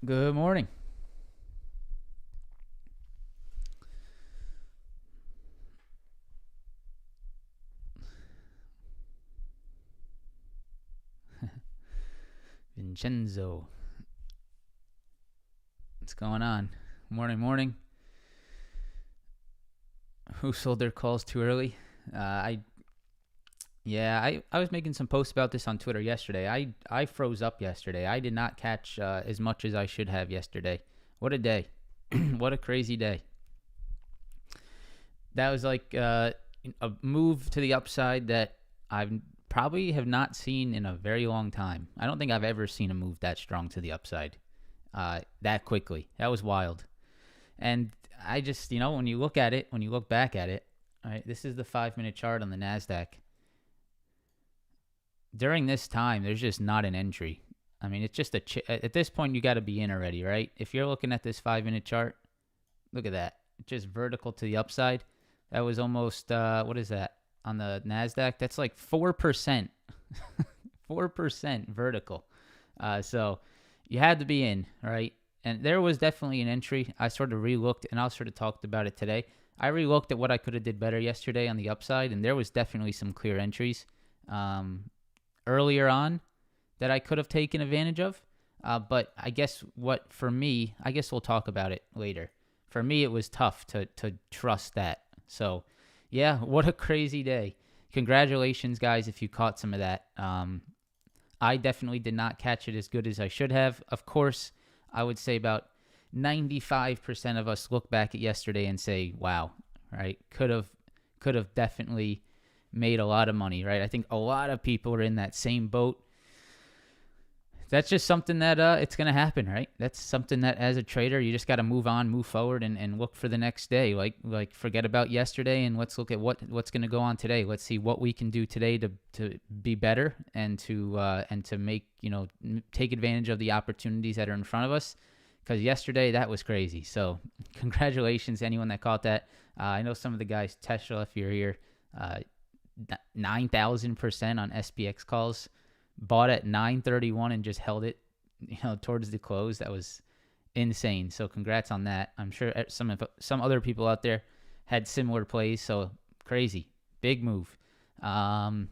Good morning. Vincenzo. What's going on? Morning. Who sold their calls too early? I was making some posts about this on Twitter yesterday. I froze up yesterday. I did not catch as much as I should have yesterday. What a day. What a crazy day. That was like a move to the upside that I probably have not seen in a very long time. I don't think I've ever seen a move that strong to the upside that quickly. That was wild. And I just, when you look back at it, all right, this is the 5-minute chart on the NASDAQ. During this time, there's just not an entry. I mean, it's just at this point, you got to be in already, right? If you're looking at this 5-minute chart, look at that. Just vertical to the upside. That was almost, what is that? On the NASDAQ, that's like 4%. 4% vertical. So you had to be in, right? And there was definitely an entry. I sort of re-looked, and I sort of talked about it today. I re-looked at what I could have did better yesterday on the upside, and there was definitely some clear entries earlier on that I could have taken advantage of. But I guess for me, I guess we'll talk about it later. For me, it was tough to trust that. So, yeah, what a crazy day. Congratulations, guys, if you caught some of that. I definitely did not catch it as good as I should have. Of course, I would say about 95% of us look back at yesterday and say, wow, right? Could have definitely made a lot of money, right? I think a lot of people are in that same boat. That's just something that it's going to happen, right? That's something that as a trader, you just got to move on, move forward, and look for the next day. Like forget about yesterday and let's look at what's going to go on today. Let's see what we can do today to be better and to make, take advantage of the opportunities that are in front of us. Because yesterday, that was crazy. So congratulations to anyone that caught that. I know some of the guys, Tesla, if you're here, 9,000% on SPX calls. Bought at 9:31 and just held it, towards the close. That was insane. So congrats on that. I'm sure some other people out there had similar plays. So crazy, big move. I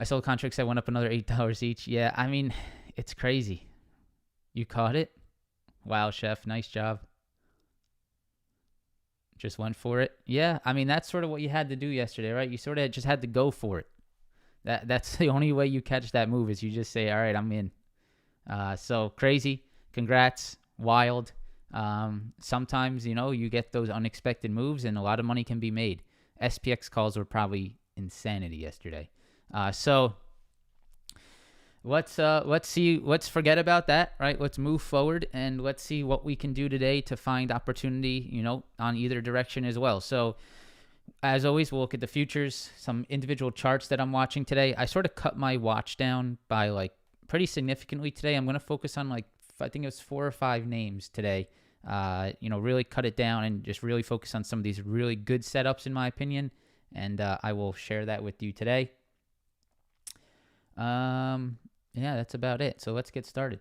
sold contracts that went up another $8 each. Yeah, I mean, it's crazy. You caught it? Wow, Chef, nice job. Just went for it. Yeah, I mean, that's sort of what you had to do yesterday, right? You sort of just had to go for it. That's the only way you catch that move is you just say, all right, I'm in. So crazy. Congrats. Wild. Sometimes, you get those unexpected moves and a lot of money can be made. SPX calls were probably insanity yesterday. So let's forget about that, right? Let's move forward and let's see what we can do today to find opportunity, on either direction as well. So as always, we'll look at the futures, some individual charts that I'm watching today. I sort of cut my watch down by pretty significantly today. I'm going to focus on I think it was 4 or 5 names today. Really cut it down and just really focus on some of these really good setups in my opinion. And I will share that with you today. Yeah, that's about it. So let's get started.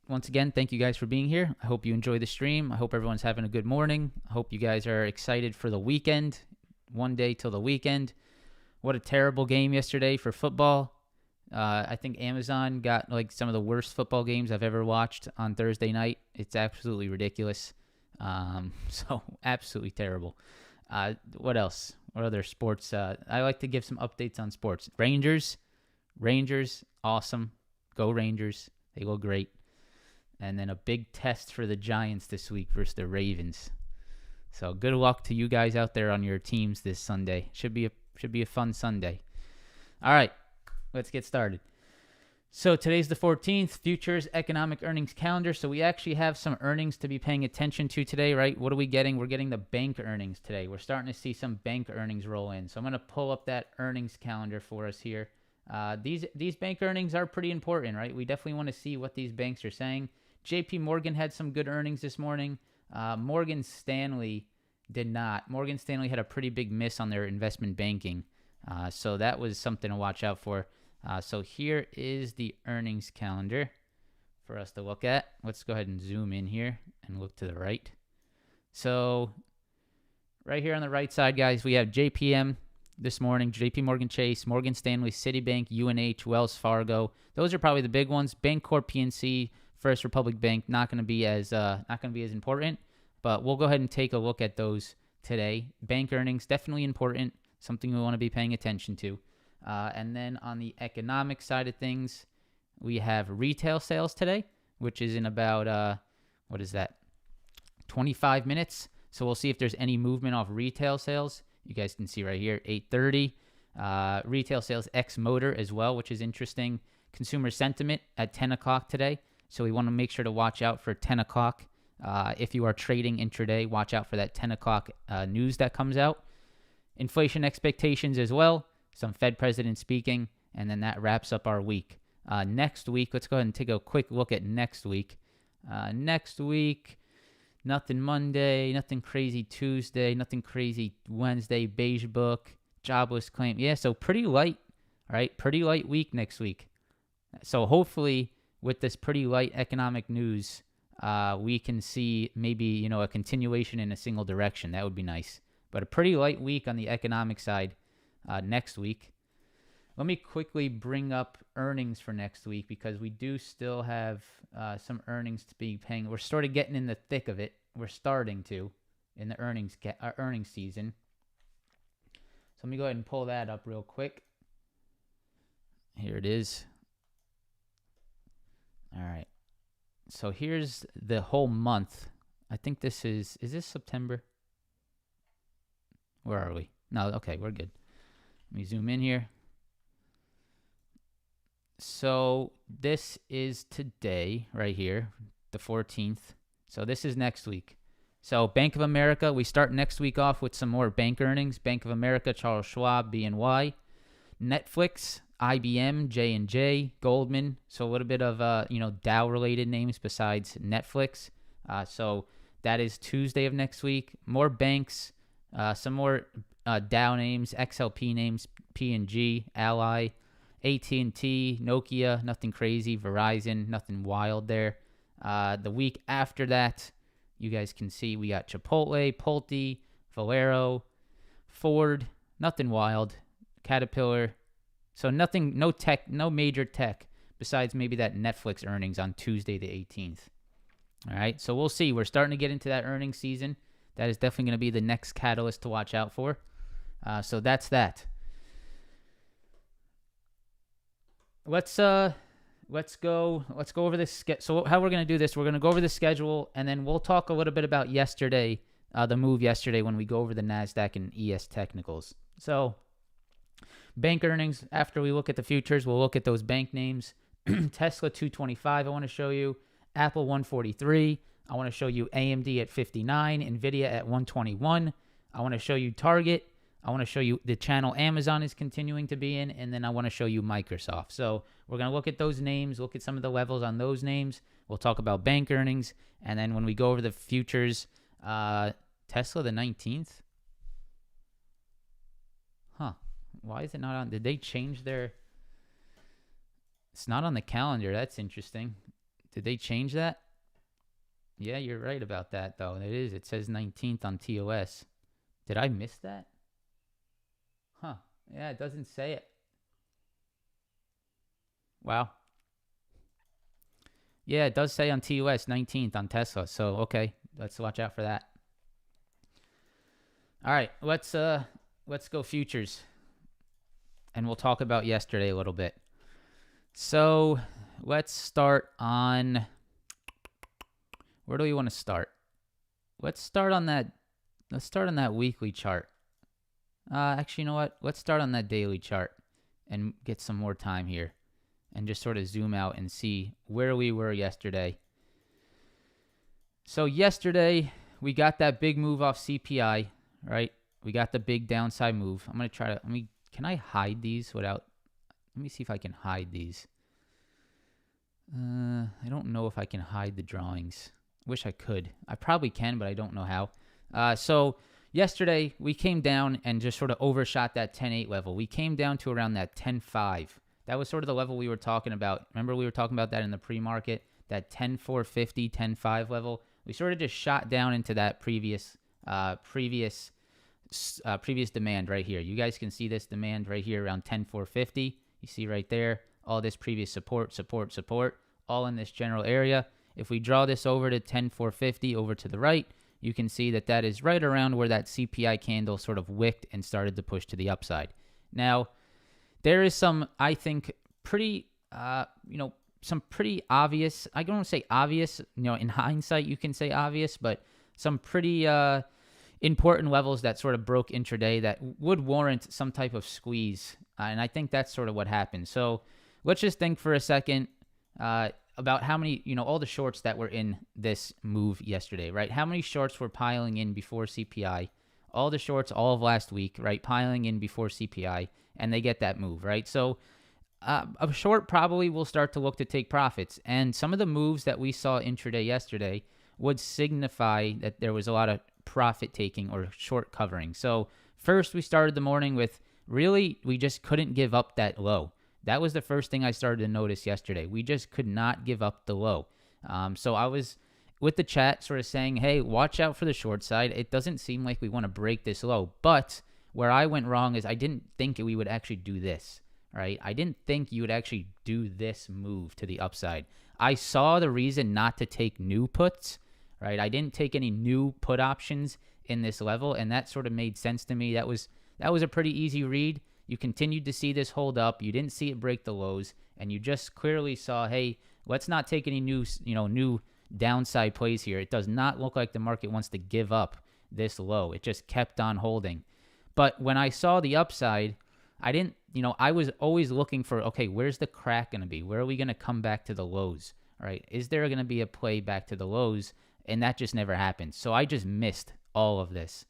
Once again, thank you guys for being here. I hope you enjoy the stream. I hope everyone's having a good morning. I hope you guys are excited for the weekend. One day till the weekend. What a terrible game yesterday for football. I think Amazon got some of the worst football games I've ever watched on Thursday night. It's absolutely ridiculous. So absolutely terrible. What else? What other sports? I like to give some updates on sports. Rangers, awesome. Go Rangers. They look great. And then a big test for the Giants this week versus the Ravens. So good luck to you guys out there on your teams this Sunday. Should be a fun Sunday. All right, let's get started. So today's the 14th, futures economic earnings calendar. So we actually have some earnings to be paying attention to today, right? What are we getting? We're getting the bank earnings today. We're starting to see some bank earnings roll in. So I'm going to pull up that earnings calendar for us here. These bank earnings are pretty important, right? We definitely want to see what these banks are saying. JP Morgan had some good earnings this morning. Morgan Stanley did not. Morgan Stanley had a pretty big miss on their investment banking. So that was something to watch out for. So here is the earnings calendar for us to look at. Let's go ahead and zoom in here and look to the right. So right here on the right side, guys, we have JPM this morning, JP Morgan Chase, Morgan Stanley, Citibank, UNH, Wells Fargo. Those are probably the big ones. Bancorp, PNC, First Republic Bank, not going to be as important, but we'll go ahead and take a look at those today. Bank earnings, definitely important, something we want to be paying attention to. And then on the economic side of things, we have retail sales today, which is in about, 25 minutes. So we'll see if there's any movement off retail sales. You guys can see right here, 8:30. Retail sales ex motor as well, which is interesting. Consumer sentiment at 10 o'clock today. So we want to make sure to watch out for 10 o'clock. If you are trading intraday, watch out for that 10 o'clock news that comes out. Inflation expectations as well. Some Fed president speaking. And then that wraps up our week. Next week, let's go ahead and take a quick look at next week. Next week, nothing Monday, nothing crazy Tuesday, nothing crazy Wednesday, beige book, jobless claim. Yeah, so pretty light, right? Pretty light week next week. So hopefully with this pretty light economic news, we can see maybe, a continuation in a single direction. That would be nice. But a pretty light week on the economic side next week. Let me quickly bring up earnings for next week because we do still have some earnings to be paying. We're sort of getting in the thick of it. We're starting to in the earnings season. So let me go ahead and pull that up real quick. Here it is. All right. So here's the whole month. I think this is this September? Where are we? No, okay, we're good. Let me zoom in here. So this is today, right here, the 14th. So this is next week. So Bank of America, we start next week off with some more bank earnings. Bank of America, Charles Schwab, BNY, Netflix, IBM, J&J, Goldman. So a little bit of Dow-related names besides Netflix. So that is Tuesday of next week. More banks, some more Dow names, XLP names, P&G, Ally, AT&T, Nokia, nothing crazy. Verizon, nothing wild there. The week after that, you guys can see we got Chipotle, Pulte, Valero, Ford, nothing wild. Caterpillar. So nothing, no tech, no major tech besides maybe that Netflix earnings on Tuesday the 18th. All right, so we'll see. We're starting to get into that earnings season. That is definitely going to be the next catalyst to watch out for. So that's that. Let's go over this. So how we're going to do this, we're going to go over the schedule, and then we'll talk a little bit about yesterday, the move yesterday when we go over the NASDAQ and ES technicals. So bank earnings, after we look at the futures, we'll look at those bank names. Tesla 225, I want to show you. Apple 143. I want to show you AMD at 59. NVIDIA at 121. I want to show you Target. I want to show you the channel Amazon is continuing to be in, and then I want to show you Microsoft. So we're going to look at those names, look at some of the levels on those names. We'll talk about bank earnings, and then when we go over the futures, Tesla the 19th. Huh. Why is it not on? Did they change their... It's not on the calendar. That's interesting. Did they change that? Yeah, you're right about that, though. It is. It says 19th on TOS. Did I miss that? Huh. Yeah, it doesn't say it. Wow. Yeah, it does say on TOS 19th on Tesla. So, okay. Let's watch out for that. All right. Let's go futures. And we'll talk about yesterday a little bit. So, let's start on... Where do we want to start? Let's start on that weekly chart. Actually, you know what? Let's start on that daily chart and get some more time here and just sort of zoom out and see where we were yesterday. So yesterday, we got that big move off CPI, right? We got the big downside move. I'm going to try to... Can I hide these without... Let me see if I can hide these. I don't know if I can hide the drawings. Wish I could. I probably can, but I don't know how. So yesterday, we came down and just sort of overshot that 10.8 level. We came down to around that 10.5. That was sort of the level we were talking about. Remember we were talking about that in the pre-market, that 10.450, 10.5 level. We sort of just shot down into that previous demand right here. You guys can see this demand right here around 10.450. You see right there, all this previous support, all in this general area. If we draw this over to 10.450 over to the right, you can see that that is right around where that CPI candle sort of wicked and started to push to the upside. Now, there is some, I think, pretty, some pretty obvious, I don't want to say obvious, in hindsight you can say obvious, but some pretty important levels that sort of broke intraday that would warrant some type of squeeze. And I think that's sort of what happened. So let's just think for a second about how many, all the shorts that were in this move yesterday, right? How many shorts were piling in before CPI? All the shorts all of last week, right? Piling in before CPI, and they get that move, right? So a short probably will start to look to take profits. And some of the moves that we saw intraday yesterday would signify that there was a lot of profit taking or short covering. So first we started the morning with really, we just couldn't give up that low. That was the first thing I started to notice yesterday. We just could not give up the low. So I was with the chat sort of saying, hey, watch out for the short side. It doesn't seem like we want to break this low. But where I went wrong is I didn't think we would actually do this, right? I didn't think you would actually do this move to the upside. I saw the reason not to take new puts, right? I didn't take any new put options in this level, and that sort of made sense to me. That was a pretty easy read. You continued to see this hold up. You didn't see it break the lows, and you just clearly saw, hey, let's not take any new downside plays here. It does not look like the market wants to give up this low. It just kept on holding. But when I saw the upside, I didn't, I was always looking for, okay, where's the crack going to be? Where are we going to come back to the lows? Right? Is there going to be a play back to the lows? And that just never happened. So I just missed all of this.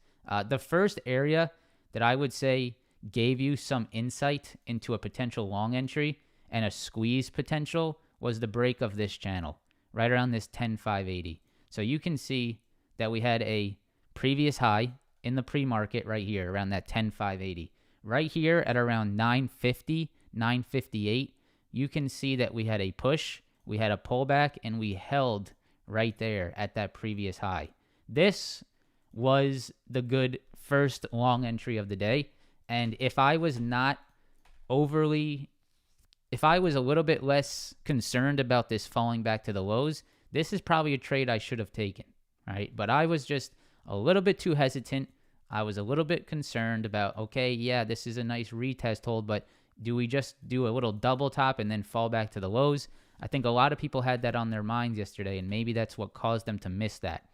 The first area that I would say gave you some insight into a potential long entry and a squeeze potential was the break of this channel, right around this 10,580. So you can see that we had a previous high in the pre-market right here around that 10,580. Right here at around 950, 958, you can see that we had a push, we had a pullback, and we held right there at that previous high. This was the good first long entry of the day. And if I was a little bit less concerned about this falling back to the lows, this is probably a trade I should have taken, right? But I was just a little bit too hesitant. I was a little bit concerned about, okay, yeah, this is a nice retest hold, but do we just do a little double top and then fall back to the lows? I think a lot of people had that on their minds yesterday, and maybe that's what caused them to miss that.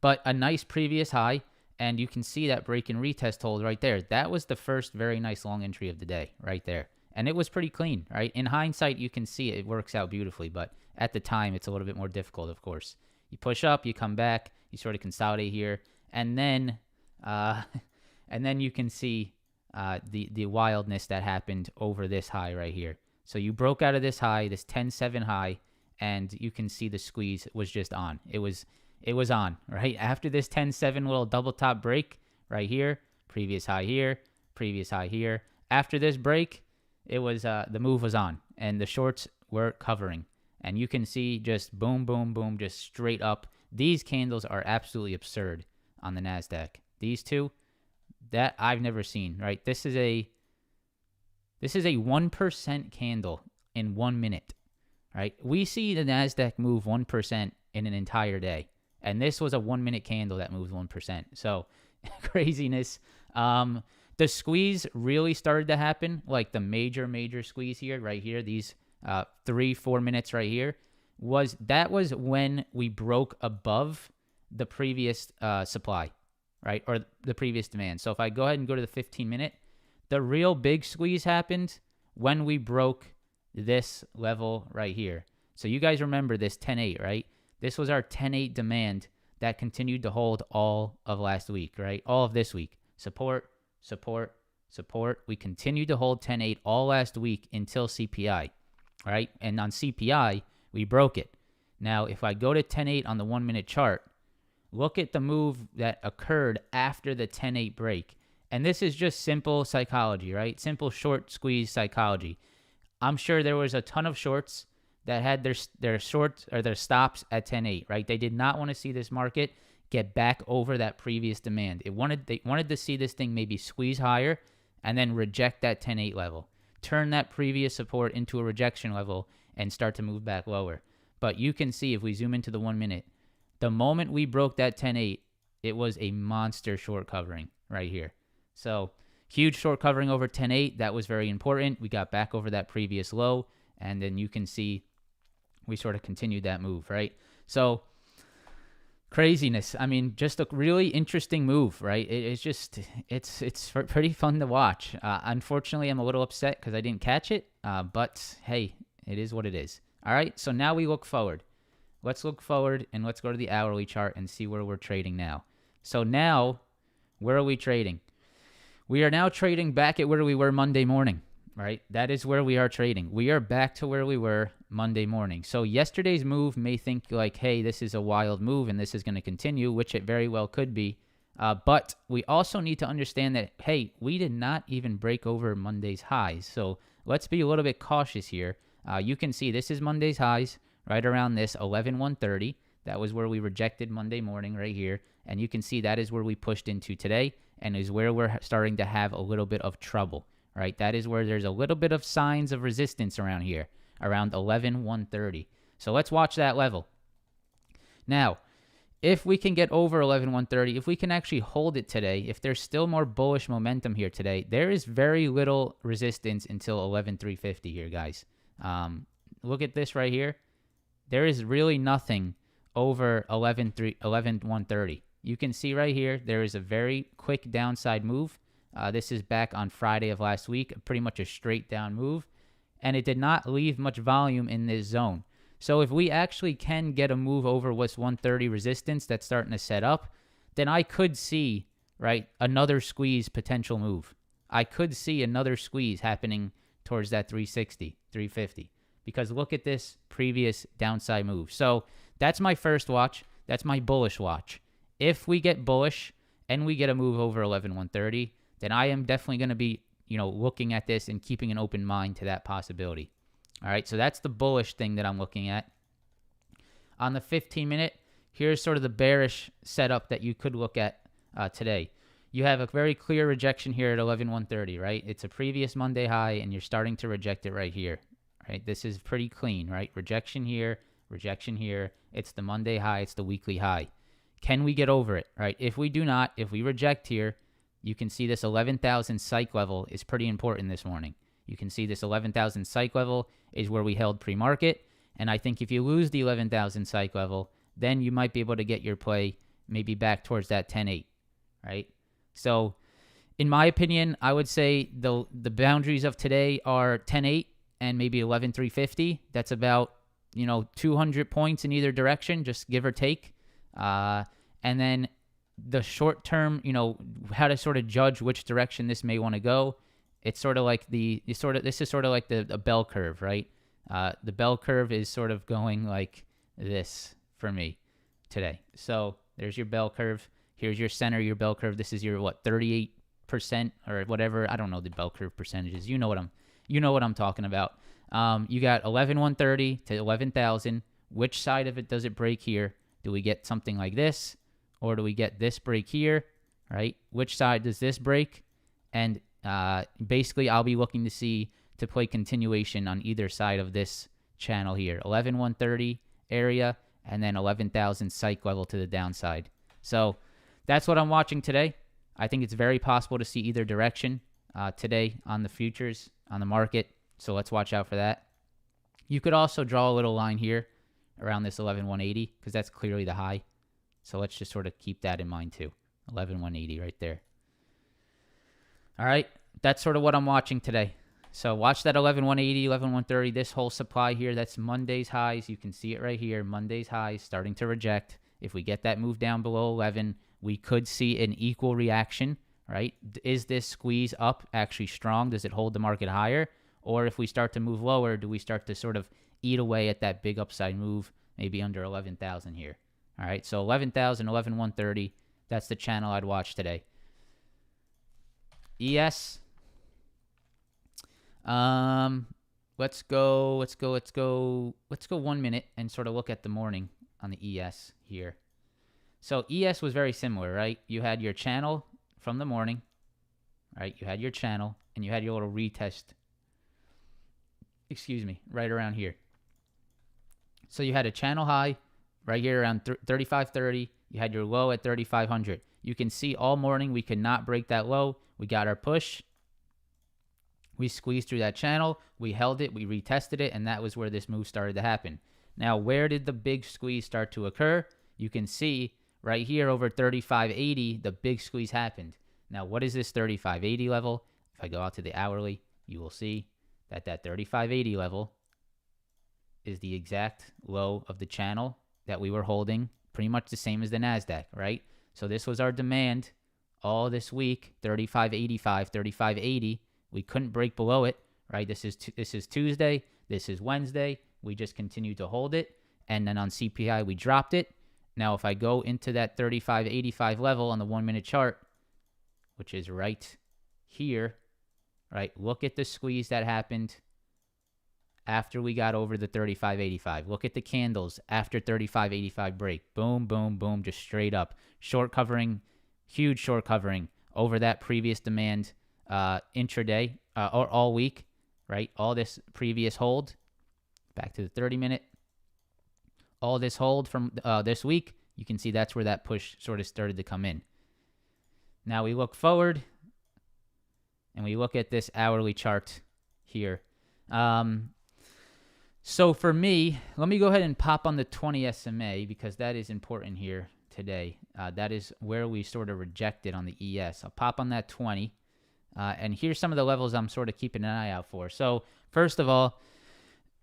But a nice previous high, and you can see that break and retest hold right there. That was the first very nice long entry of the day right there. And it was pretty clean, right? In hindsight, you can see it works out beautifully, but at the time, it's a little bit more difficult, of course. You push up, you come back, you sort of consolidate here, and then you can see the wildness that happened over this high right here. So you broke out of this high, this 10.7 high, and you can see the squeeze was just on. It was on, right? After this 10.7 little double top break right here, previous high here, previous high here. After this break, it was the move was on, and the shorts were covering. And you can see just boom, boom, boom, just straight up. These candles are absolutely absurd on the NASDAQ. These two, that I've never seen, right? This is a 1% candle in 1 minute, right? We see the NASDAQ move 1% in an entire day. And this was a 1 minute candle that moved 1%. So craziness. The squeeze really started to happen, like the major squeeze here, right here, these 3-4 minutes right here, was when we broke above the previous supply, right? Or the previous demand. So if I go ahead and go to the 15-minute, the real big squeeze happened when we broke this level right here. So you guys remember this 10.8, right? This was our 10.8 demand that continued to hold all of last week, right? All of this week. Support, support, support. We continued to hold 10.8 all last week until CPI, right? And on CPI, we broke it. Now, if I go to 10.8 on the 1 minute chart, look at the move that occurred after the 10.8 break. And this is just simple psychology, right? Simple short squeeze psychology. I'm sure there was a ton of shorts that had their shorts or their stops at 10.8, right? They did not want to see this market get back over that previous demand. They wanted to see this thing maybe squeeze higher and then reject that 10.8 level. Turn that previous support into a rejection level and start to move back lower. But you can see if we zoom into the 1 minute, the moment we broke that 10.8, it was a monster short covering right here. So huge short covering over 10.8. That was very important. We got back over that previous low, and then you can see we sort of continued that move, right? So craziness. I mean, just a really interesting move, right? It's pretty fun to watch. Unfortunately, I'm a little upset because I didn't catch it, but hey, it is what it is. All right, so now we look forward. Let's look forward and let's go to the hourly chart and see where we're trading now. So now, where are we trading? We are now trading back at where we were Monday morning, right? That is where we are trading. We are back to where we were Monday morning. So yesterday's move may think like, hey, this is a wild move and this is going to continue, which it very well could be. But we also need to understand that, hey, we did not even break over Monday's highs. So let's be a little bit cautious here. You can see this is Monday's highs right around this 11,130. That was where we rejected Monday morning right here. And you can see that is where we pushed into today and is where we're starting to have a little bit of trouble, right? That is where there's a little bit of signs of resistance around here, around 11,130. So let's watch that level. Now, if we can get over 11,130, if we can actually hold it today, if there's still more bullish momentum here today, there is very little resistance until 11,350 here, guys. look at this right here. There is really nothing over 11,130. You can see right here, there is a very quick downside move. This is back on Friday of last week, pretty much a straight down move. And it did not leave much volume in this zone. So if we actually can get a move over what's 130 resistance that's starting to set up, then I could see, right, another squeeze potential move. I could see another squeeze happening towards that 360, 350. Because look at this previous downside move. So that's my first watch. That's my bullish watch. If we get bullish and we get a move over 11,130, then I am definitely going to be, looking at this and keeping an open mind to that possibility. All right, so that's the bullish thing that I'm looking at. On the 15-minute, here's sort of the bearish setup that you could look at today. You have a very clear rejection here at 11,130, right? It's a previous Monday high, and you're starting to reject it right here. Right? This is pretty clean, right? Rejection here, rejection here. It's the Monday high. It's the weekly high. Can we get over it, right? If we do not, if we reject here, you can see this 11,000 psych level is pretty important this morning. You can see this 11,000 psych level is where we held pre-market. And I think if you lose the 11,000 psych level, then you might be able to get your play maybe back towards that 10.8, right? So in my opinion, I would say the boundaries of today are 10.8 and maybe 11,350. That's about, 200 points in either direction, just give or take. And then the short term, how to sort of judge which direction this may want to go. It's sort of like this is sort of like the bell curve, right? The bell curve is sort of going like this for me today. So there's your bell curve. Here's your center, your bell curve. This is your 38% or whatever. I don't know the bell curve percentages. You know what I'm talking about. You got 11,130 to 11,000. Which side of it does it break here? Do we get something like this, or do we get this break here? Right? Which side does this break? And basically, I'll be looking to play continuation on either side of this channel here. 11,130 area, and then 11,000 psych level to the downside. So that's what I'm watching today. I think it's very possible to see either direction today on the futures, on the market. So let's watch out for that. You could also draw a little line here around this 11,180 because that's clearly the high. So let's just sort of keep that in mind too. 11,180 right there. All right. That's sort of what I'm watching today. So watch that 11,180, 11,130, this whole supply here. That's Monday's highs. You can see it right here. Monday's highs starting to reject. If we get that move down below 11, we could see an equal reaction, right? Is this squeeze up actually strong? Does it hold the market higher? Or if we start to move lower, do we start to sort of eat away at that big upside move, maybe under 11,000 here? All right, so 11,000, 11,130, that's the channel I'd watch today. ES. Let's go 1 minute and sort of look at the morning on the ES here. So ES was very similar, right? You had your channel from the morning, right? You had your channel and you had your little retest, right around here. So you had a channel high right here around 35.30. You had your low at 3,500. You can see all morning we could not break that low. We got our push. We squeezed through that channel. We held it. We retested it. And that was where this move started to happen. Now, where did the big squeeze start to occur? You can see right here over 35.80, the big squeeze happened. Now, what is this 35.80 level? If I go out to the hourly, you will see that 35.80 level is the exact low of the channel that we were holding, pretty much the same as the NASDAQ, right? So this was our demand all this week, 35.85, 35.80. We couldn't break below it, right? This is Tuesday. This is Wednesday. We just continued to hold it. And then on CPI, we dropped it. Now, if I go into that 35.85 level on the 1 minute chart, which is right here, right? Look at the squeeze that happened after we got over the 35.85. Look at the candles after 35.85 break. Boom, boom, boom, just straight up. Short covering, huge short covering over that previous demand intraday or all week, right? All this previous hold, back to the 30-minute. All this hold from this week, you can see that's where that push sort of started to come in. Now we look forward and we look at this hourly chart here. So for me, let me go ahead and pop on the 20 SMA because that is important here today. That is where we sort of rejected on the ES. I'll pop on that 20. And here's some of the levels I'm sort of keeping an eye out for. So first of all,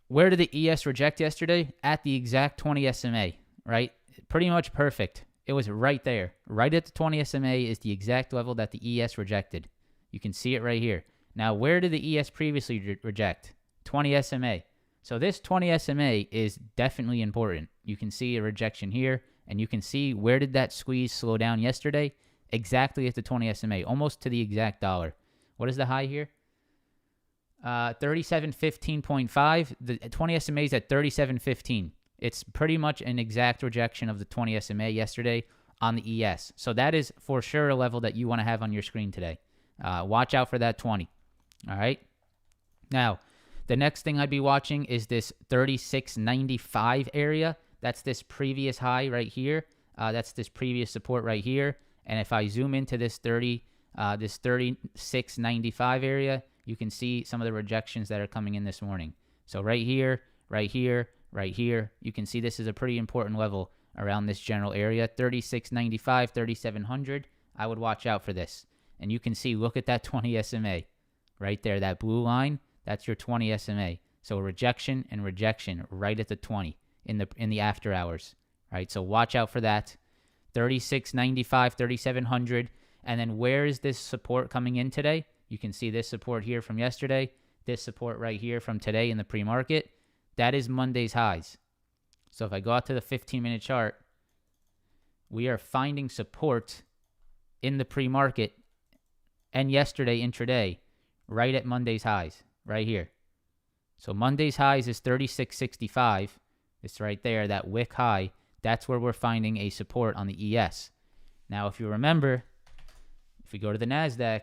where did the ES reject yesterday? At the exact 20 SMA, right? Pretty much perfect. It was right there. Right at the 20 SMA is the exact level that the ES rejected. You can see it right here. Now, where did the ES previously reject? 20 SMA. So this 20 SMA is definitely important. You can see a rejection here, and you can see where did that squeeze slow down yesterday? Exactly at the 20 SMA, almost to the exact dollar. What is the high here? 3715.5. The 20 SMA is at 3715. It's pretty much an exact rejection of the 20 SMA yesterday on the ES. So that is for sure a level that you want to have on your screen today. Watch out for that 20. All right. Now, the next thing I'd be watching is this 3695 area. That's this previous high right here. That's this previous support right here. And if I zoom into this 3695 area, you can see some of the rejections that are coming in this morning. So right here, right here, right here, you can see this is a pretty important level around this general area. 3695, 3700. I would watch out for this. And you can see, look at that 20 SMA right there, that blue line. That's your 20 SMA. So rejection and rejection right at the 20 in the after hours. Right? So watch out for that. 3695, 3700. And then where is this support coming in today? You can see this support here from yesterday. This support right here from today in the pre-market. That is Monday's highs. So if I go out to the 15-minute chart, we are finding support in the pre-market and yesterday intraday right at Monday's highs, right here. So Monday's highs is 36.65. It's right there, that wick high. That's where we're finding a support on the ES. Now, if you remember, if we go to the NASDAQ,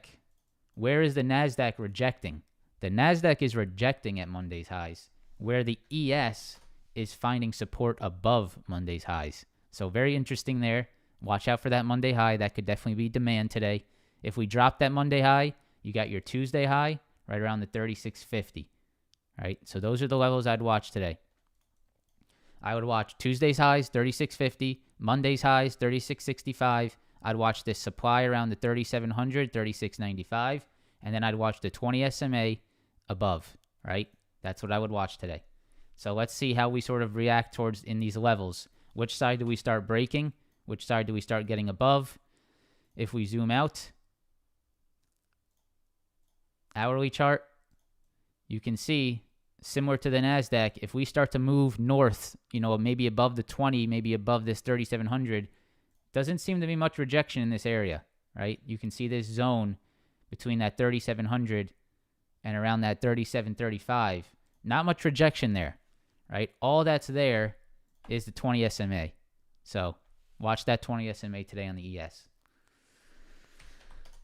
where is the NASDAQ rejecting? The NASDAQ is rejecting at Monday's highs, where the ES is finding support above Monday's highs. So very interesting there. Watch out for that Monday high. That could definitely be demand today. If we drop that Monday high, you got your Tuesday high right around the 36.50. Right? So those are the levels I'd watch today. I would watch Tuesday's highs, 36.50. Monday's highs, 36.65. I'd watch this supply around the 3700, 36.95. And then I'd watch the 20 SMA above. Right? That's what I would watch today. So let's see how we sort of react towards in these levels. Which side do we start breaking? Which side do we start getting above? If we zoom out, hourly chart, you can see, similar to the NASDAQ, if we start to move north, maybe above the 20, maybe above this 3,700, doesn't seem to be much rejection in this area, right? You can see this zone between that 3,700 and around that 3,735. Not much rejection there, right? All that's there is the 20 SMA. So watch that 20 SMA today on the ES.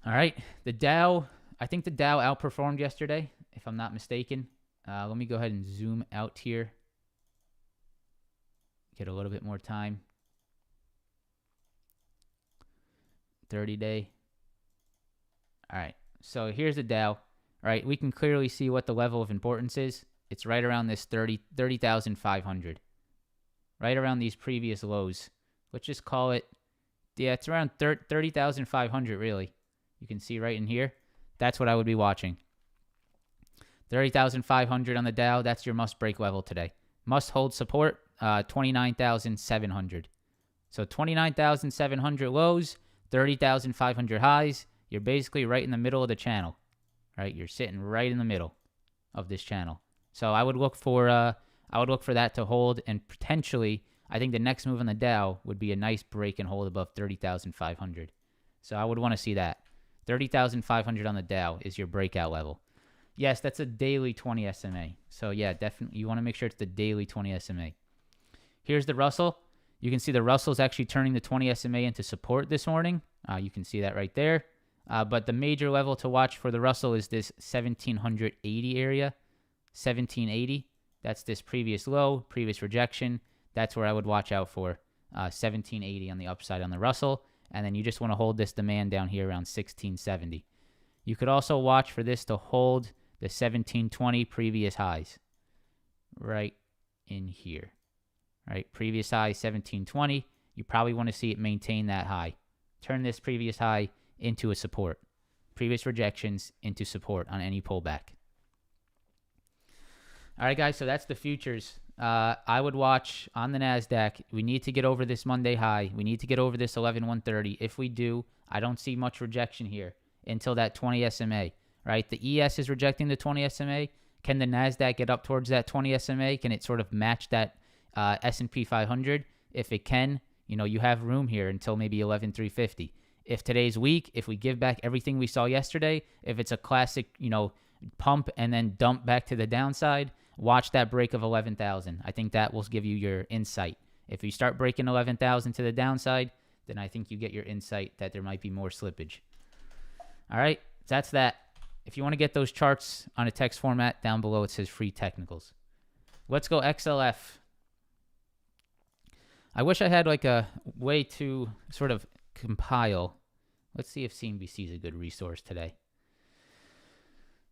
All right, the Dow, I think the Dow outperformed yesterday, if I'm not mistaken. Let me go ahead and zoom out here. Get a little bit more time. 30-day. All right, so here's the Dow. All right, we can clearly see what the level of importance is. It's right around this 30,500. Right around these previous lows. Let's just call it, yeah, it's around 30,500 really. You can see right in here. That's what I would be watching. 30,500 on the Dow. That's your must break level today. Must hold support, 29,700. So 29,700 lows, 30,500 highs. You're basically right in the middle of the channel, right? You're sitting right in the middle of this channel. So I would look for that to hold, and potentially, I think the next move on the Dow would be a nice break and hold above 30,500. So I would want to see that. 30,500 on the Dow is your breakout level. Yes, that's a daily 20 SMA. So yeah, definitely you want to make sure it's the daily 20 SMA. Here's the Russell. You can see the Russell is actually turning the 20 SMA into support this morning. You can see that right there. But the major level to watch for the Russell is this 1780 area. 1780. That's this previous low, previous rejection. That's where I would watch out for. 1780 on the upside on the Russell. And then you just want to hold this demand down here around 1670. You could also watch for this to hold the 1720 previous highs. Right in here, right? Previous high 1720. You probably want to see it maintain that high. Turn this previous high into a support. Previous rejections into support on any pullback. All right, guys, so that's the futures. I would watch on the NASDAQ. We need to get over this Monday high. We need to get over this 11,130. If we do, I don't see much rejection here until that 20 SMA, right? The ES is rejecting the 20 SMA. Can the NASDAQ get up towards that 20 SMA? Can it sort of match that S&P 500? If it can, you have room here until maybe 11,350. If today's weak, if we give back everything we saw yesterday, if it's a classic, pump and then dump back to the downside, watch that break of 11,000. I think that will give you your insight. If you start breaking 11,000 to the downside, then I think you get your insight that there might be more slippage. All right, that's that. If you want to get those charts on a text format, down below it says free technicals. Let's go XLF. I wish I had like a way to sort of compile. Let's see if CNBC is a good resource today.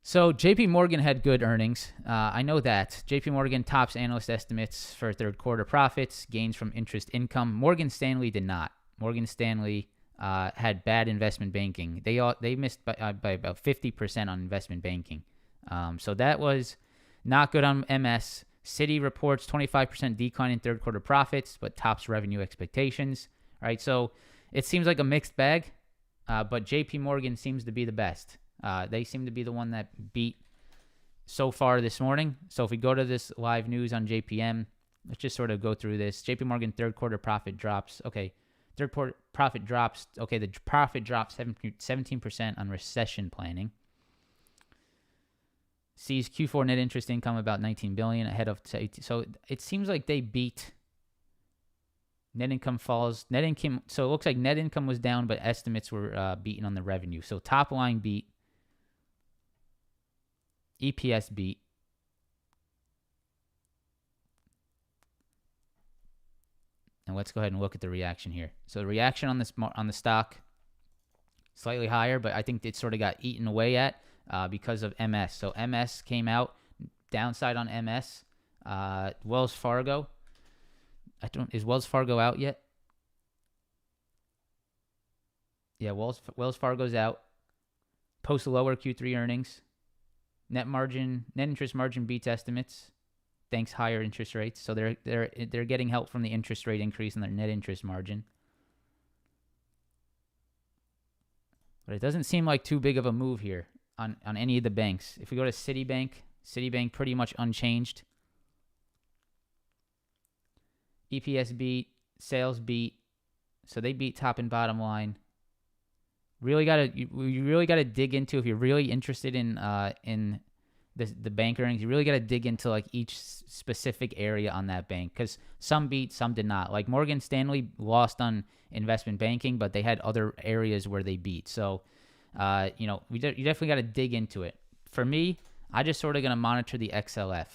So JP Morgan had good earnings. I know that. JP Morgan tops analyst estimates for third quarter profits, gains from interest income. Morgan Stanley did not. Morgan Stanley had bad investment banking. They missed by about 50% on investment banking. So that was not good on MS. Citi reports 25% decline in third quarter profits, but tops revenue expectations. All right, so it seems like a mixed bag, but JP Morgan seems to be the best. They seem to be the one that beat so far this morning. So if we go to this live news on JPM, let's just sort of go through this. JP Morgan third quarter profit drops. Okay, third quarter profit drops. Okay, the profit drops 17% on recession planning. Sees Q4 net interest income about $19 billion ahead of. So it seems like they beat. Net income falls. So it looks like net income was down, but estimates were beaten on the revenue. So top line beat. EPS beat. And let's go ahead and look at the reaction here. So the reaction on the stock, slightly higher, but I think it sort of got eaten away at because of MS. So MS came out, downside on MS. Wells Fargo. Is Wells Fargo out yet? Yeah, Wells Fargo's out. Post lower Q3 earnings. Net interest margin beats estimates, thanks higher interest rates. So they're getting help from the interest rate increase in their net interest margin. But it doesn't seem like too big of a move here on any of the banks. If we go to Citibank pretty much unchanged. EPS beat, sales beat, so they beat top and bottom line. You really gotta dig into, if you're really interested in the bank earnings. You really gotta dig into like each specific area on that bank, because some beat, some did not. Like Morgan Stanley lost on investment banking, but they had other areas where they beat. So, you definitely gotta dig into it. For me, I just sort of gonna monitor the XLF.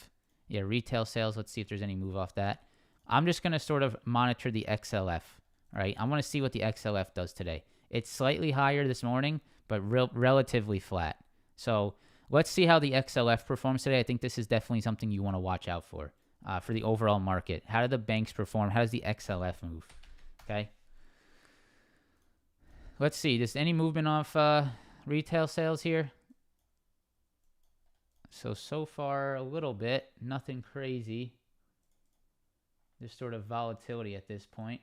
Yeah, retail sales. Let's see if there's any move off that. I'm just gonna sort of monitor the XLF. Right, I want to see what the XLF does today. It's slightly higher this morning, but relatively flat. So let's see how the XLF performs today. I think this is definitely something you want to watch out for the overall market. How do the banks perform? How does the XLF move? Okay. Let's see. Just any movement off retail sales here? So far, a little bit. Nothing crazy. There's sort of volatility at this point.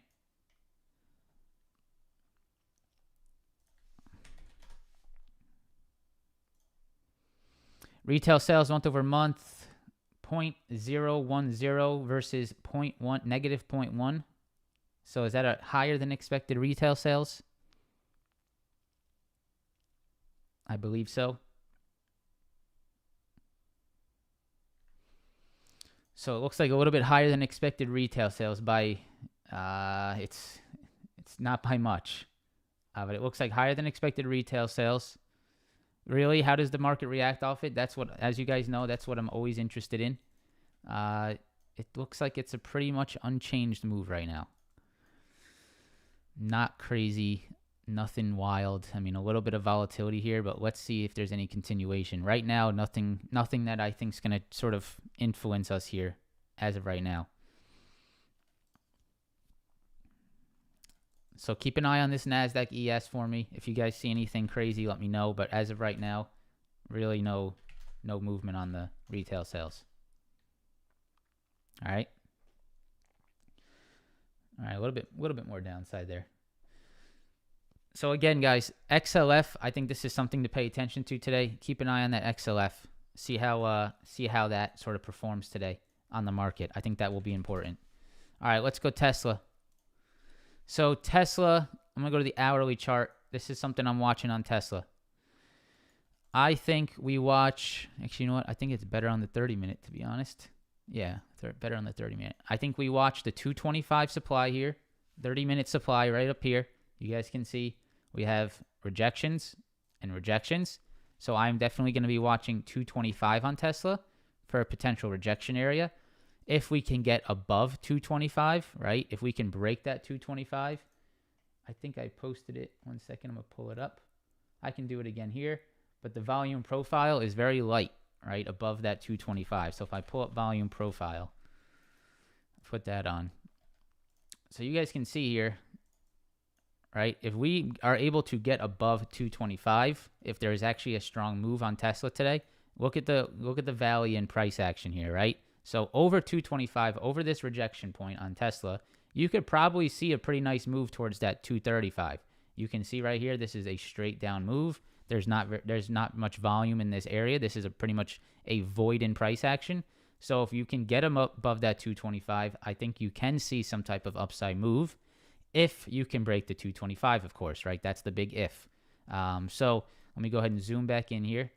Retail sales month over month, 0.010 versus negative 0.1. So is that a higher than expected retail sales? I believe so. So it looks like a little bit higher than expected retail sales by, it's not by much, but it looks like higher than expected retail sales. Really, how does the market react off it? That's what, as you guys know, that's what I'm always interested in. It looks like it's a pretty much unchanged move right now. Not crazy, nothing wild. I mean, a little bit of volatility here, but let's see if there's any continuation. Right now, nothing that I think is going to sort of influence us here as of right now. So keep an eye on this NASDAQ ES for me. If you guys see anything crazy, let me know. But as of right now, really no movement on the retail sales. All right. All right, a little bit more downside there. So again, guys, XLF, I think this is something to pay attention to today. Keep an eye on that XLF. See how that sort of performs today on the market. I think that will be important. All right, let's go Tesla. So Tesla, I'm going to go to the hourly chart. This is something I'm watching on Tesla. I think we watch, actually, you know what? I think it's better on the 30-minute, to be honest. Yeah, better on the 30-minute. I think we watch the 225 supply here, 30-minute supply right up here. You guys can see we have rejections and rejections. So I'm definitely going to be watching 225 on Tesla for a potential rejection area. If we can get above 225, right? If we can break that 225, I think I posted it. 1 second, I'm going to pull it up. I can do it again here, but the volume profile is very light, right? Above that 225. So if I pull up volume profile, put that on. So you guys can see here, right? If we are able to get above 225, if there is actually a strong move on Tesla today, look at the valley in price action here, right? So over 225, over this rejection point on Tesla, you could probably see a pretty nice move towards that 235. You can see right here, this is a straight down move. There's not much volume in this area. This is pretty much a void in price action. So if you can get them up above that 225, I think you can see some type of upside move if you can break the 225, of course, right? That's the big if. So let me go ahead and zoom back in here.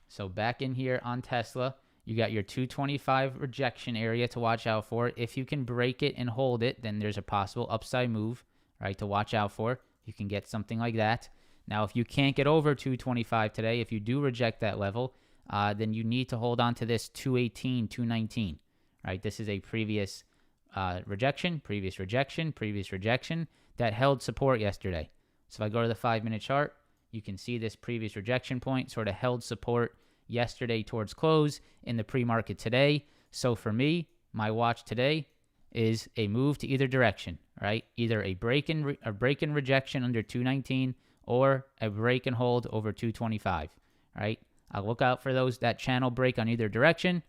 So back in here on Tesla, you got your 225 rejection area to watch out for. If you can break it and hold it, then there's a possible upside move, right, to watch out for. You can get something like that. Now, if you can't get over 225 today, if you do reject that level, then you need to hold on to this 218, 219, right? This is a previous rejection, previous rejection, previous rejection that held support yesterday. So if I go to the 5-minute chart, you can see this previous rejection point sort of held support yesterday towards close in the pre-market today. So for me, my watch today is a move to either direction, right? Either a break in rejection under 219 or a break and hold over 225, right? I'll look out for that channel break on either direction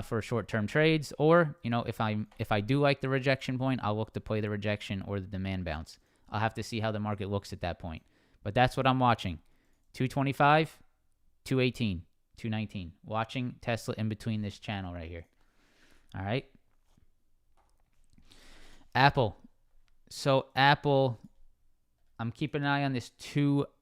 for short-term trades, or if I do like the rejection point, I'll look to play the rejection or the demand bounce. I'll have to see how the market looks at that point. But that's what I'm watching. 225, 218, 219. Watching Tesla in between this channel right here. All right. Apple. So Apple, I'm keeping an eye on this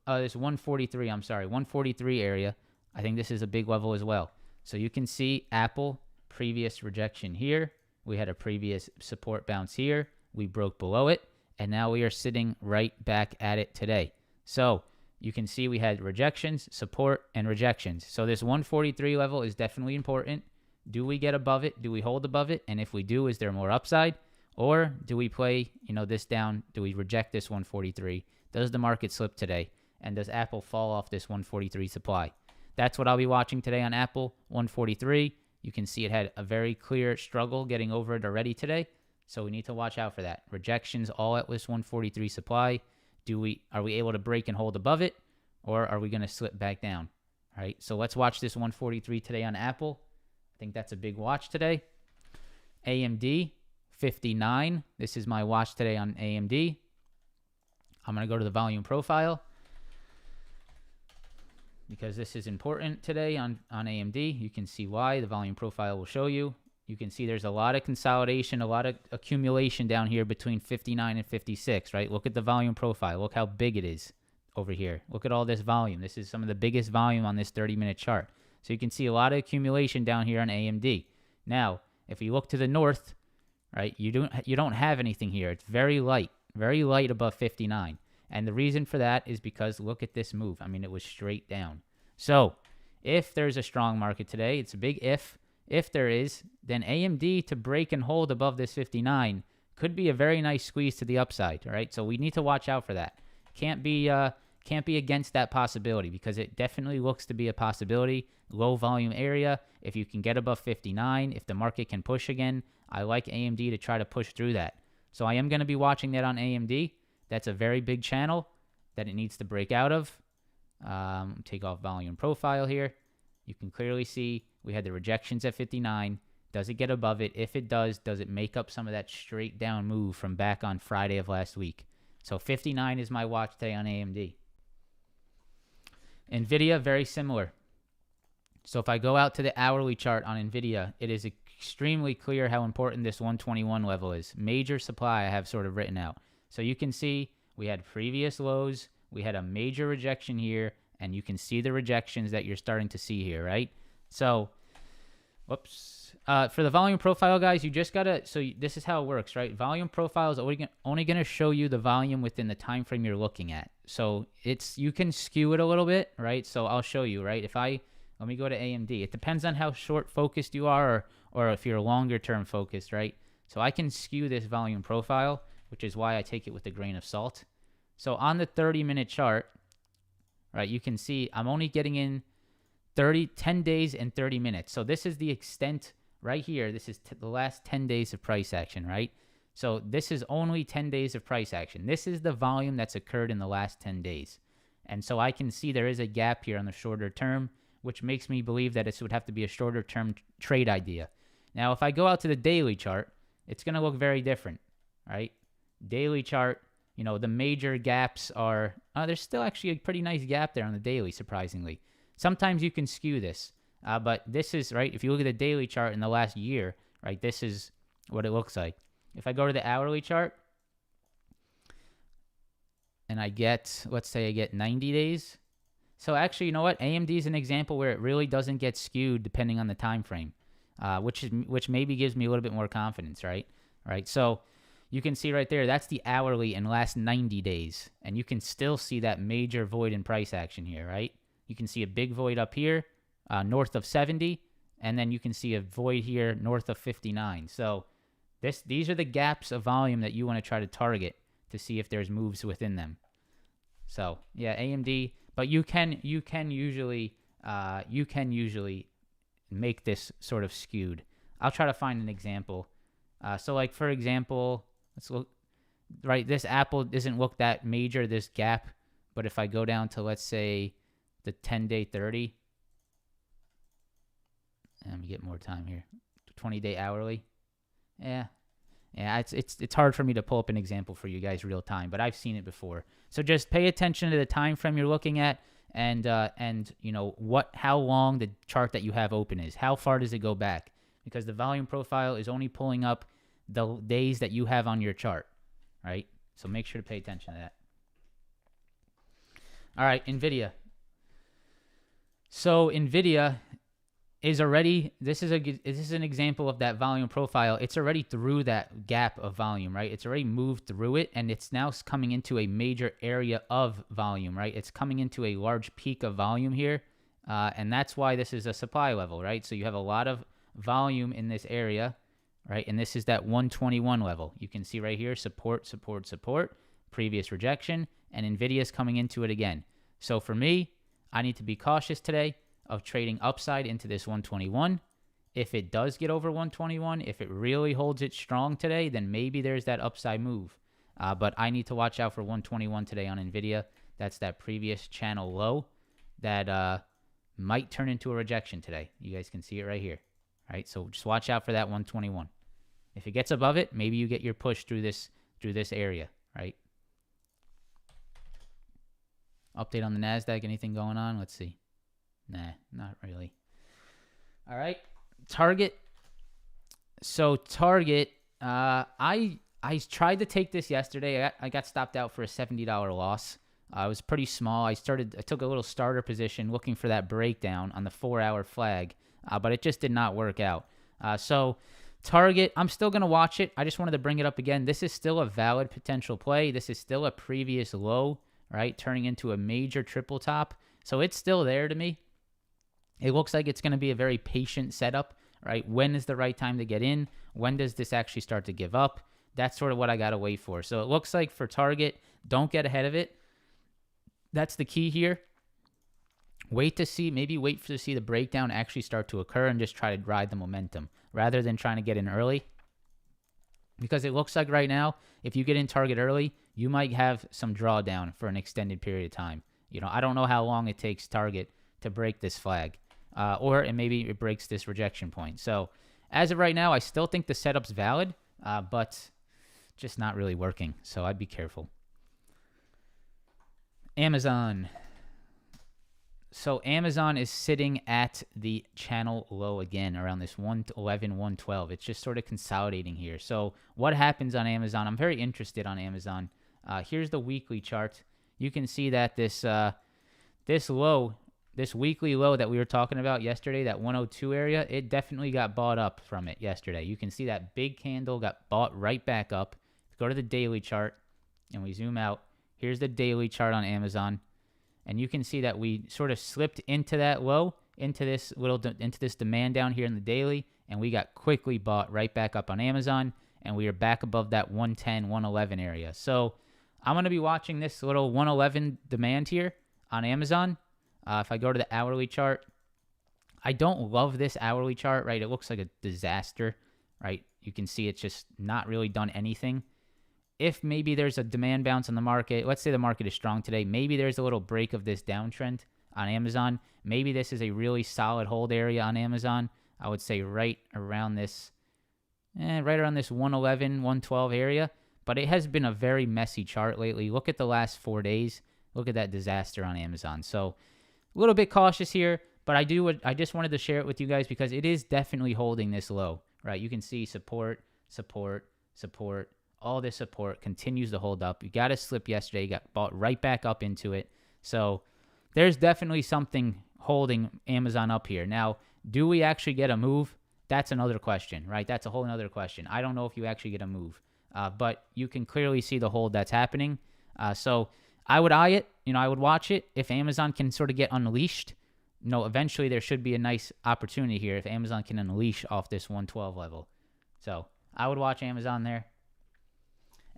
143. 143 area. I think this is a big level as well. So you can see Apple, previous rejection here. We had a previous support bounce here. We broke below it, and now we are sitting right back at it today. So you can see we had rejections, support, and rejections. So this 143 level is definitely important. Do we get above it? Do we hold above it? And if we do, is there more upside? Or do we play, this down? Do we reject this 143? Does the market slip today? And does Apple fall off this 143 supply? That's what I'll be watching today on Apple, 143. You can see it had a very clear struggle getting over it already today. So we need to watch out for that. Rejections all at this 143 supply. Are we able to break and hold above it, or are we going to slip back down? All right, so let's watch this 143 today on Apple. I think that's a big watch today. AMD, 59. This is my watch today on AMD. I'm going to go to the volume profile because this is important today on AMD. You can see why. The volume profile will show you. You can see there's a lot of consolidation, a lot of accumulation down here between 59 and 56, right? Look at the volume profile. Look how big it is over here. Look at all this volume. This is some of the biggest volume on this 30-minute chart. So you can see a lot of accumulation down here on AMD. Now, if you look to the north, right, you don't have anything here. It's very light above 59. And the reason for that is because look at this move. I mean, it was straight down. So if there's a strong market today, it's a big if. If there is, then AMD to break and hold above this 59 could be a very nice squeeze to the upside, all right? So we need to watch out for that. Can't be can't be against that possibility because it definitely looks to be a possibility. Low volume area. If you can get above 59, if the market can push again, I like AMD to try to push through that. So I am going to be watching that on AMD. That's a very big channel that it needs to break out of. Take off volume profile here. You can clearly see we had the rejections at 59. Does it get above it? If it does it make up some of that straight down move from back on Friday of last week? So 59 is my watch today on AMD. NVIDIA, very similar. So if I go out to the hourly chart on NVIDIA, it is extremely clear how important this 121 level is. Major supply I have sort of written out. So you can see we had previous lows. We had a major rejection here, and you can see the rejections that you're starting to see here, right? So, whoops. For the volume profile, guys, you just got to, this is how it works, right? Volume profile is only going to show you the volume within the time frame you're looking at. So you can skew it a little bit, right? So I'll show you, right? Let me go to AMD. It depends on how short focused you are or if you're longer term focused, right? So I can skew this volume profile, which is why I take it with a grain of salt. So on the 30-minute chart, right, you can see I'm only getting in 10 days and 30 minutes. So this is the extent right here. This is the last 10 days of price action, right? So this is only 10 days of price action. This is the volume that's occurred in the last 10 days. And so I can see there is a gap here on the shorter term, which makes me believe that this would have to be a shorter term trade idea. Now, if I go out to the daily chart, it's going to look very different, right? Daily chart, the major gaps are, there's still actually a pretty nice gap there on the daily, surprisingly. Sometimes you can skew this, but this is, right, if you look at the daily chart in the last year, right, this is what it looks like. If I go to the hourly chart and let's say I get 90 days. So actually, you know what? AMD is an example where it really doesn't get skewed depending on the time frame, which maybe gives me a little bit more confidence, right? Right. So you can see right there, that's the hourly and last 90 days. And you can still see that major void in price action here, right? You can see a big void up here, north of 70, and then you can see a void here north of 59. So these are the gaps of volume that you want to try to target to see if there's moves within them. So yeah, AMD, but you can usually make this sort of skewed. I'll try to find an example. So like for example, let's look, right, this Apple doesn't look that major, this gap, but if I go down to, let's say, the 10-day 30, and let me get more time here, 20-day hourly, yeah, it's hard for me to pull up an example for you guys real time, but I've seen it before. So just pay attention to the time frame you're looking at, and how long the chart that you have open is. How far does it go back? Because the volume profile is only pulling up the days that you have on your chart, right? So make sure to pay attention to that. All right, NVIDIA. So NVIDIA is already, this is an example of that volume profile. It's already through that gap of volume, right? It's already moved through it, and it's now coming into a major area of volume, right? It's coming into a large peak of volume here, and that's why this is a supply level, right? So you have a lot of volume in this area, right? And this is that 121 level. You can see right here, support, support, support, previous rejection, and NVIDIA is coming into it again. So for me, I need to be cautious today of trading upside into this 121. If it does get over 121, if it really holds it strong today, then maybe there's that upside move. But I need to watch out for 121 today on NVIDIA. That's that previous channel low that might turn into a rejection today. You guys can see it right here. Right, so just watch out for that 121. If it gets above it, maybe you get your push through this area, right? Update on the NASDAQ, anything going on? Let's see. Nah, not really. All right, Target. So Target, I tried to take this yesterday. I got stopped out for a $70 loss. It was pretty small. I took a little starter position looking for that breakdown on the 4-hour flag. But it just did not work out. So Target, I'm still going to watch it. I just wanted to bring it up again. This is still a valid potential play. This is still a previous low, right, turning into a major triple top. So it's still there to me. It looks like it's going to be a very patient setup, right? When is the right time to get in? When does this actually start to give up? That's sort of what I got to wait for. So it looks like for Target, don't get ahead of it. That's the key here. Wait to see the breakdown actually start to occur and just try to ride the momentum rather than trying to get in early. Because it looks like right now, if you get in target early, you might have some drawdown for an extended period of time. I don't know how long it takes target to break this flag, or maybe it breaks this rejection point. So as of right now, I still think the setup's valid, but just not really working. So I'd be careful. Amazon. So Amazon is sitting at the channel low again around this 111, 112. It's just sort of consolidating here. So what happens on Amazon? I'm very interested on Amazon. Here's the weekly chart. You can see that this weekly low that we were talking about yesterday, that 102 area, it definitely got bought up from it yesterday. You can see that big candle got bought right back up. Go to the daily chart and we zoom out. Here's the daily chart on Amazon. And you can see that we sort of slipped into that low, into this demand down here in the daily, and we got quickly bought right back up on Amazon, and we are back above that 110, 111 area. So I'm going to be watching this little 111 demand here on Amazon. If I go to the hourly chart, I don't love this hourly chart, right? It looks like a disaster, right? You can see it's just not really done anything. If maybe there's a demand bounce on the market, let's say the market is strong today, maybe there's a little break of this downtrend on Amazon. Maybe this is a really solid hold area on Amazon. I would say right around this 111, 112 area. But it has been a very messy chart lately. Look at the last 4 days. Look at that disaster on Amazon. So a little bit cautious here, but I just wanted to share it with you guys because it is definitely holding this low, right? You can see support, support, support. All this support continues to hold up. You got a slip yesterday. You got bought right back up into it. So there's definitely something holding Amazon up here. Now, do we actually get a move? That's another question, right? That's a whole other question. I don't know if you actually get a move, but you can clearly see the hold that's happening. So I would eye it. I would watch it. If Amazon can sort of get unleashed, eventually there should be a nice opportunity here if Amazon can unleash off this 112 level. So I would watch Amazon there.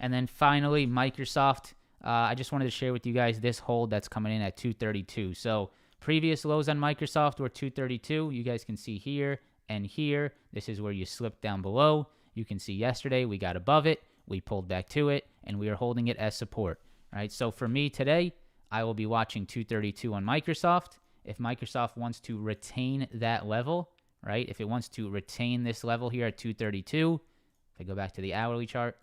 And then finally, Microsoft. I just wanted to share with you guys this hold that's coming in at 232. So previous lows on Microsoft were 232. You guys can see here and here. This is where you slipped down below. You can see yesterday we got above it. We pulled back to it, and we are holding it as support. All right, so for me today, I will be watching 232 on Microsoft. If Microsoft wants to retain that level, right, if it wants to retain this level here at 232, if I go back to the hourly chart,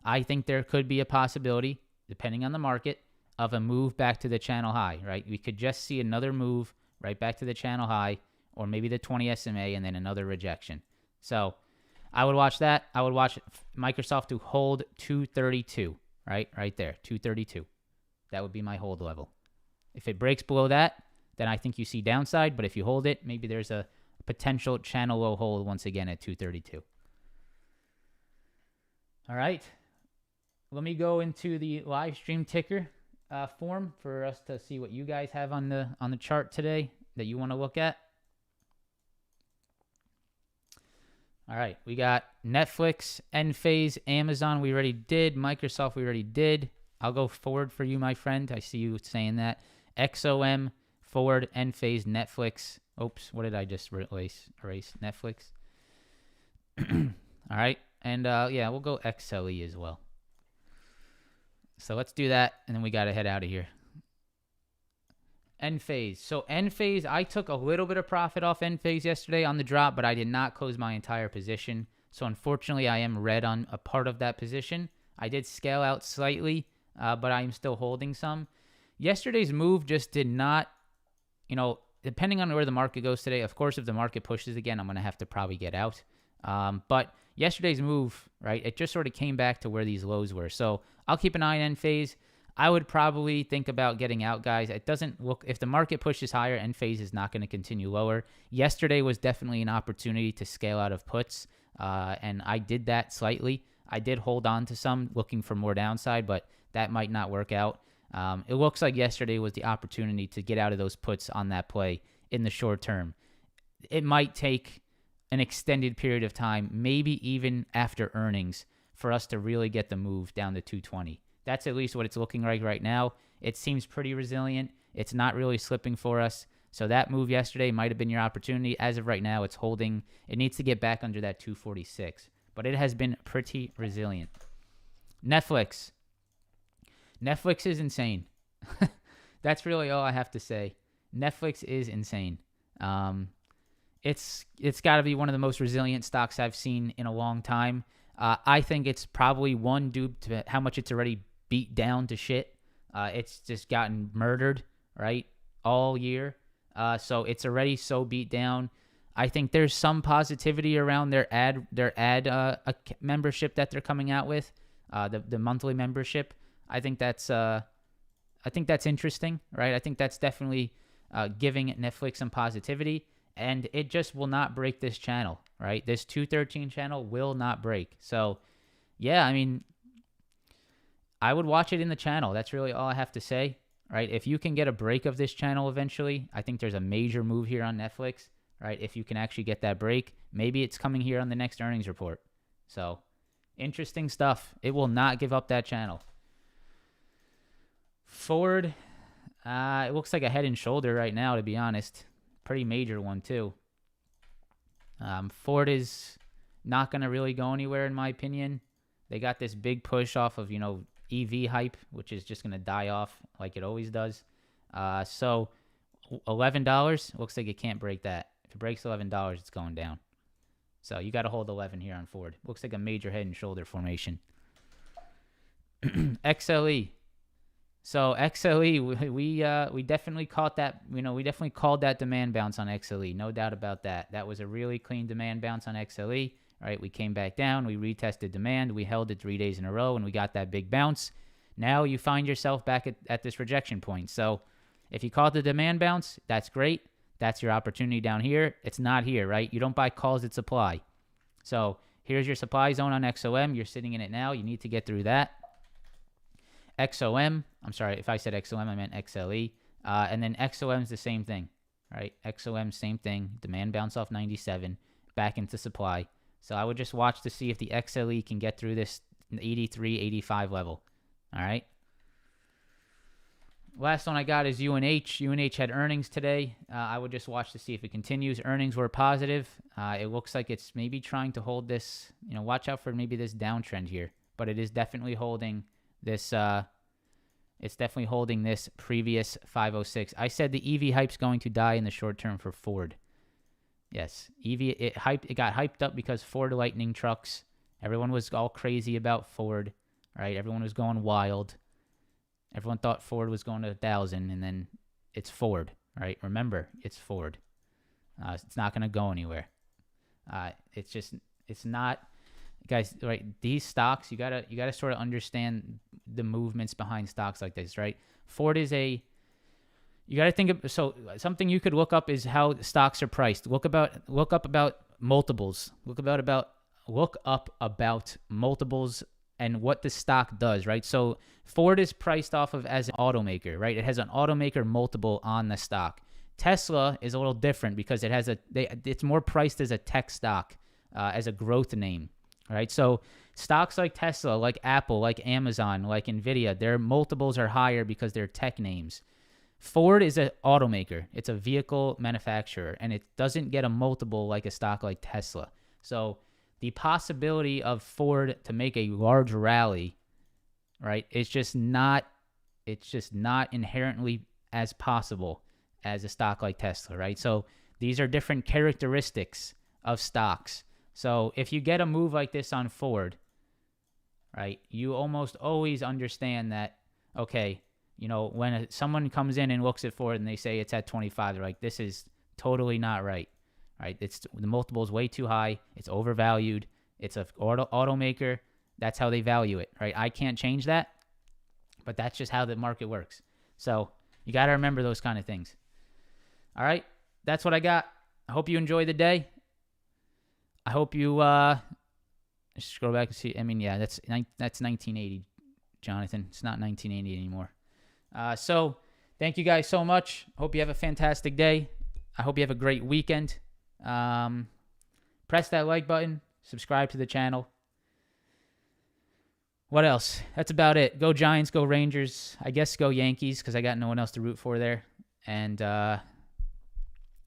I think there could be a possibility, depending on the market, of a move back to the channel high, right? We could just see another move right back to the channel high, or maybe the 20 SMA and then another rejection. So I would watch that. I would watch Microsoft to hold 232, right there, 232. That would be my hold level. If it breaks below that, then I think you see downside. But if you hold it, maybe there's a potential channel low hold once again at 232. All right. Let me go into the live stream ticker form for us to see what you guys have on the chart today that you want to look at. All right, we got Netflix, Enphase, Amazon we already did, Microsoft we already did. I'll go forward for you, my friend. I see you saying that. XOM, forward, Enphase, Netflix. Oops, what did I just erase? Netflix. All right, and we'll go XLE as well. So let's do that, and then we got to head out of here. Enphase. So Enphase, I took a little bit of profit off Enphase yesterday on the drop, but I did not close my entire position. So unfortunately, I am red on a part of that position. I did scale out slightly, but I'm still holding some. Yesterday's move just did not, depending on where the market goes today, of course, if the market pushes again, I'm going to have to probably get out. But yesterday's move, right, it just sort of came back to where these lows were. So I'll keep an eye on Enphase. I would probably think about getting out, guys. It doesn't look, if the market pushes higher, Enphase is not going to continue lower. Yesterday was definitely an opportunity to scale out of puts, and I did that slightly. I did hold on to some, looking for more downside, but that might not work out. It looks like yesterday was the opportunity to get out of those puts on that play in the short term. It might take an extended period of time, maybe even after earnings, for us to really get the move down to 220. That's at least what it's looking like right now. it seems pretty resilient. It's not really slipping for us. So that move yesterday might have been your opportunity. As of right now, it's holding. It needs to get back under that 246, but it has been pretty resilient. Netflix. Netflix is insane. That's really all I have to say. Netflix is insane. It's got to be one of the most resilient stocks I've seen in a long time. I think it's probably one due to how much it's already beat down to shit. It's just gotten murdered, right, all year. So it's already so beat down. I think there's some positivity around their ad membership that they're coming out with, the monthly membership. I think that's interesting, right? I think that's definitely giving Netflix some positivity, and it just will not break this channel, right? This 213 channel will not break. So, yeah, I mean, I would watch it in the channel. That's really all I have to say, right? If you can get a break of this channel eventually, I think there's a major move here on Netflix, right? If you can actually get that break, maybe it's coming here on the next earnings report. So, interesting stuff. It will not give up that channel. Ford, it looks like a head and shoulder right now, to be honest. Pretty major one, too. Ford is not going to really go anywhere, in my opinion. They got this big push off of, EV hype, which is just going to die off like it always does. So $11, looks like it can't break that. If it breaks $11, it's going down. So you got to hold 11 here on Ford. Looks like a major head and shoulder formation. XLE. So XLE, we definitely caught that. We definitely called that demand bounce on XLE. No doubt about that. That was a really clean demand bounce on XLE. Right, we came back down. We retested demand. We held it 3 days in a row, and we got that big bounce. Now you find yourself back at this rejection point. So if you caught the demand bounce, that's great. That's your opportunity down here. It's not here, right? You don't buy calls at supply. So here's your supply zone on XOM. You're sitting in it now. You need to get through that. XOM, I'm sorry, if I said XOM, I meant XLE. And then XOM is the same thing, right? XOM, same thing. Demand bounce off 97, back into supply. So I would just watch to see if the XLE can get through this 83, 85 level. All right. Last one I got is UNH. UNH had earnings today. I would just watch to see if it continues. Earnings were positive. It looks like it's maybe trying to hold this. Watch out for maybe this downtrend here. But it is definitely holding this. It's definitely holding this previous 506. I said the EV hype's going to die in the short term for Ford. Yes, EV, it got hyped up because Ford Lightning trucks. Everyone was all crazy about Ford, right? Everyone was going wild. Everyone thought Ford was going to 1,000, and then it's Ford, right? Remember, it's Ford. It's not going to go anywhere. It's not, guys. Right? These stocks, you gotta sort of understand the movements behind stocks like this, right? Ford is you got to think of, so something you could look up is how stocks are priced. Look up about multiples. Look up about multiples and what the stock does, right? So Ford is priced off of as an automaker, right? It has an automaker multiple on the stock. Tesla is a little different because it has it's more priced as a tech stock, as a growth name, right? So stocks like Tesla, like Apple, like Amazon, like Nvidia, their multiples are higher because they're tech names. Ford is an automaker. It's a vehicle manufacturer, and it doesn't get a multiple like a stock like Tesla. So the possibility of Ford to make a large rally, right, it's just not inherently as possible as a stock like Tesla, right? So these are different characteristics of stocks. So if you get a move like this on Ford, right, you almost always understand that, okay, when someone comes in and looks at Ford and they say it's at 25, they're like, this is totally not right, right? The multiple is way too high. It's overvalued. It's an automaker. That's how they value it, right? I can't change that, but that's just how the market works. So you got to remember those kind of things. All right, that's what I got. I hope you enjoy the day. I hope you scroll back and see. I mean, yeah, that's 1980, Jonathan. It's not 1980 anymore. So thank you guys so much. Hope you have a fantastic day. I hope you have a great weekend. Press that like button. Subscribe to the channel. What else? That's about it. Go Giants, go Rangers. I guess go Yankees because I got no one else to root for there. And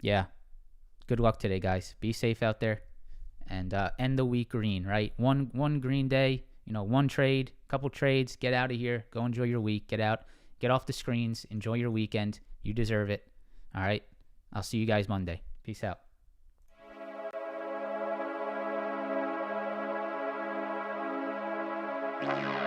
yeah, good luck today, guys. Be safe out there, and end the week green. Right, one green day. One trade, couple trades. Get out of here. Go enjoy your week. Get out. Get off the screens. Enjoy your weekend. You deserve it. All right. I'll see you guys Monday. Peace out. Thank you.